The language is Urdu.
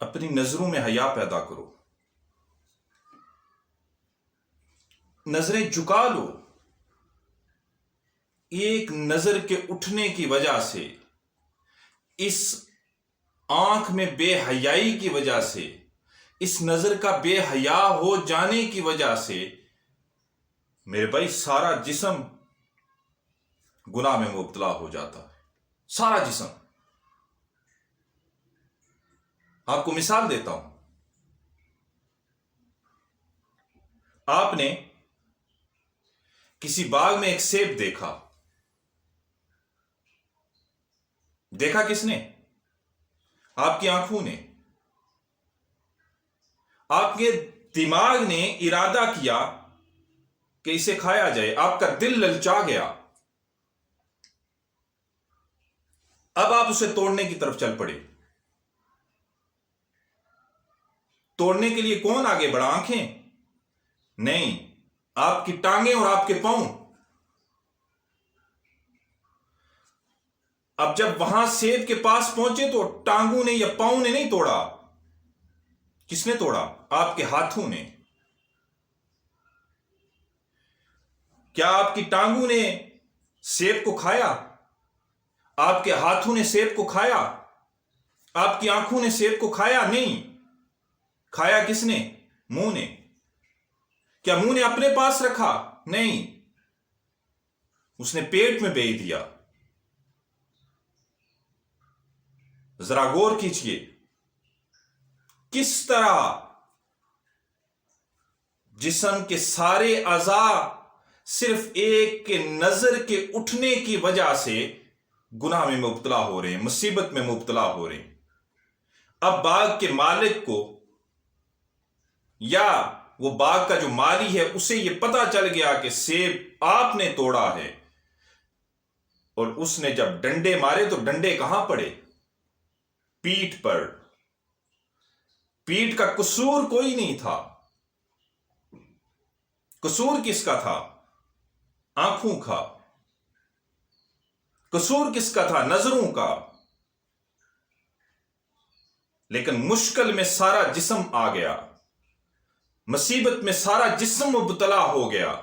اپنی نظروں میں حیا پیدا کرو، نظریں جھکا لو۔ ایک نظر کے اٹھنے کی وجہ سے، اس آنکھ میں بے حیائی کی وجہ سے، اس نظر کا بے حیا ہو جانے کی وجہ سے میرے بھائی سارا جسم گناہ میں مبتلا ہو جاتا ہے، سارا جسم۔ آپ کو مثال دیتا ہوں، آپ نے کسی باغ میں ایک سیب دیکھا کس نے؟ آپ کی آنکھوں نے۔ آپ کے دماغ نے ارادہ کیا کہ اسے کھایا جائے، آپ کا دل للچا گیا، اب آپ اسے توڑنے کی طرف چل پڑے۔ توڑنے کے لیے کون آگے بڑھا؟ آنکھیں؟ نہیں، آپ کی ٹانگیں اور آپ کے پاؤں۔ اب جب وہاں سیب کے پاس پہنچے تو ٹانگوں نے یا پاؤں نے نہیں توڑا۔ کس نے توڑا؟ آپ کے ہاتھوں نے۔ کیا آپ کی ٹانگوں نے سیب کو کھایا؟ آپ کے ہاتھوں نے سیب کو کھایا؟ آپ کی آنکھوں نے سیب کو کھایا؟ نہیں۔ کھایا کس نے؟ منہ نے۔ کیا منہ نے اپنے پاس رکھا؟ نہیں، اس نے پیٹ میں بھیج دیا۔ ذرا غور کیجیے کس طرح جسم کے سارے اعضاء صرف ایک کے نظر کے اٹھنے کی وجہ سے گناہ میں مبتلا ہو رہے ہیں، مصیبت میں مبتلا ہو رہے ہیں۔ اب باغ کے مالک کو یا وہ باغ کا جو مالی ہے اسے یہ پتا چل گیا کہ سیب آپ نے توڑا ہے، اور اس نے جب ڈنڈے مارے تو ڈنڈے کہاں پڑے؟ پیٹھ پر۔ پیٹھ کا قصور کوئی نہیں تھا۔ قصور کس کا تھا؟ آنکھوں کا۔ قصور کس کا تھا؟ نظروں کا۔ لیکن مشکل میں سارا جسم آ گیا، مصیبت میں سارا جسم مبتلا ہو گیا۔